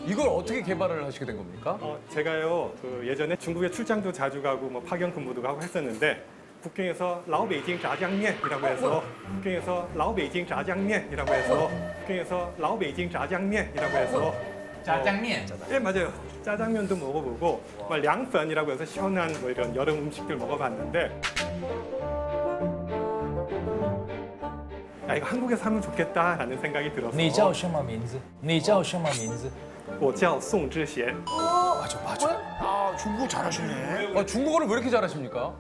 이걸 어떻게 개발을 하시게 된 겁니까? 제가요 그 예전에 중국에 출장도 자주 가고 뭐 파견 근무도 가고 했었는데 북경에서 라오베이징炸酱面이라고 해서 북경에서 라오베이징炸酱面이라고 해서 북경에서 라오베이징 炸酱面이라고 해서 짜장면. 예 맞아요 짜장면도 먹어보고 뭐 량펀이라고 해서 시원한 뭐 이런 여름 음식들 먹어봤는데 야 이거 한국에서 하면 좋겠다라는 생각이 들어서 你叫什么名字？你叫什么名字？我叫宋智贤 맞아, 맞아. 아, 중국 잘하시네. 중국어를 왜 이렇게 잘하십니까?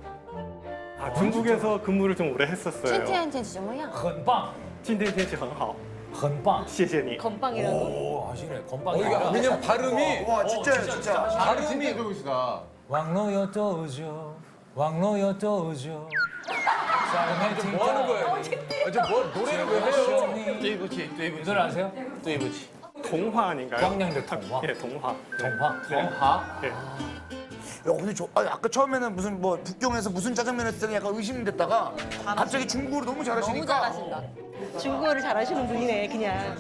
중국에서 근무를 좀 오래 했었어요 今天天气怎么样？很棒，今天天气很好很棒。谢谢你 건빵이라고? 오 하시네. 건빵이 이게 아니라. 왜냐면 발음이 와, 진짜요, 진짜. 발음이 좋으시다. 왕로요 도저, 왕로요 도저. 뭐 하는 거예요? 뭐 노래를 왜 해요? 对不起，对不起。 노래 아세요? 对不起。 동화 아닌가요? 광량대 통화. 예, 동화. 동화. 네. 동화. 예. 야, 근데 아까 처음에는 무슨 뭐 북경에서 무슨 짜장면 했을 때는 약간 의심됐다가 갑자기 중국어를 너무 너무 잘하시니까 잘하신다. 중국어를 잘하시는 분이네, 그냥.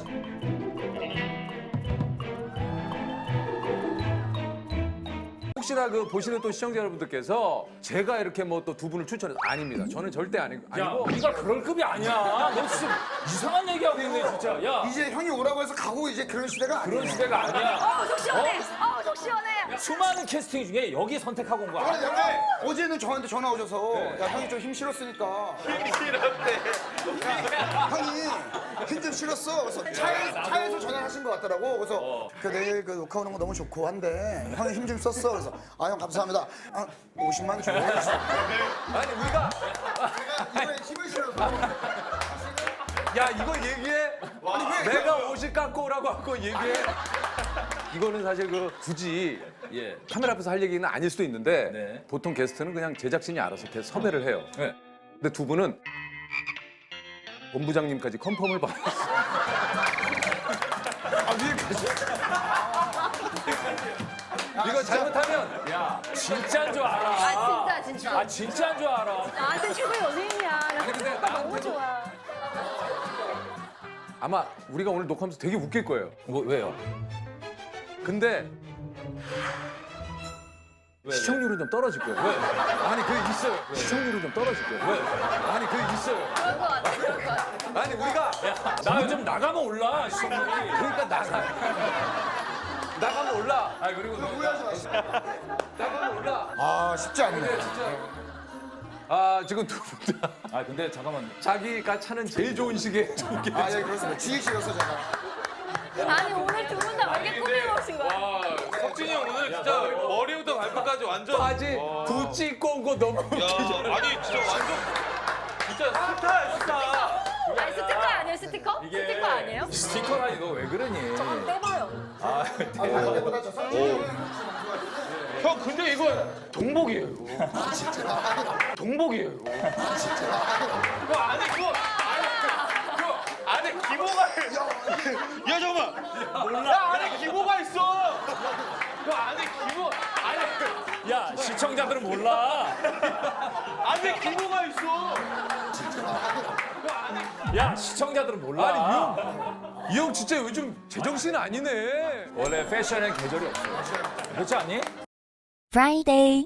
혹시나 그 보시는 또 시청자 여러분들께서 제가 이렇게 뭐 또 두 분을 추천해서 아닙니다. 저는 절대 야, 아니고 우리가 그럴 급이 아니야. 너 진짜 이상한 얘기하고 있네, 진짜. 야, 이제 형이 오라고 해서 가고 이제 그런 시대가 아니야. 그런 시대가 아니야. 속 시원해. 속 시원해. 수많은 캐스팅 중에 여기 선택하고 온 거야. 아니, 형님, 어제는 저한테 전화 오셔서 야, 형이 좀 힘 실었으니까. 힘 실었대. 형이 힘 좀 실었어. 그래서 차에서 전화를 하신 것 같더라고. 그래서 그 내일 그 녹화 오는 거 너무 좋고 한데 형이 힘 좀 썼어. 그래서 아, 형 감사합니다. 아, 50만 줘. 아니 우리가 이번에 힘을 실어서. 야 이거 얘기해? 내가 옷을 깎고 오라고 하고 얘기해? 이거는 사실 그 굳이 카메라 앞에서 할 얘기는 아닐 수도 있는데 네. 보통 게스트는 그냥 제작진이 알아서 이렇게 섭외를 해요. 네. 근데 두 분은 본부장님까지 컨펌을 받았어. 이거 잘못하면 야, 진짜인 줄 알아. 아 진짜. 아, 진짜인 줄 알아. 나한테 최고의 연예인이야. 나 근데 너무 좋아. 아마 우리가 오늘 녹화하면서 되게 웃길 거예요. 뭐, 왜요? 근데 시청률은 좀 떨어질 거예요. 왜? 아니 그 있어요. 시청률은 좀 떨어질 거예요. 왜? 아니 그 있어요. 그럴 것 같아. 그럴 것 같아. 아니 우리가 나 요즘 나가면 올라, 시청률이. 그러니까 나가면 올라. 아, 그리고 나가면 올라. 아, 쉽지 않네. 아 지금 두 분 다 아, 근데 잠깐만. 자기가 차는 제일 좋은 시기에 저렇게 아, 예, 그렇습니다. 주의 실었어, 제가. 아니 오늘 두 분 다 왜 이렇게 꾸미고 오신 거야? 석진이 형 오늘 진짜 머리부터 발끝까지 완전 바지 부찌 입고 온 거 너무 웃기잖아. 아니 진짜 완전 진짜 스타야 스타. 아니 스티커 아니에요 스티커? 스티커 아니에요? 스티커라니, 너 왜 그러니? 떼봐요. 형 근데 이거 동복이에요. 이거. 동복이에요. 이거. 이거 안에 그거 안에 기모가 야 잠깐만. 몰라. 야 안에 기모가 있어. 그 안에 기모 안에 야, 시청자들은 몰라. 안에 기모가 있어. 야, 시청자들은 몰라. 아니 이 형 진짜 요즘 제정신 아니네. 원래 패션엔 계절이 없어. 그렇지 않니? Friday.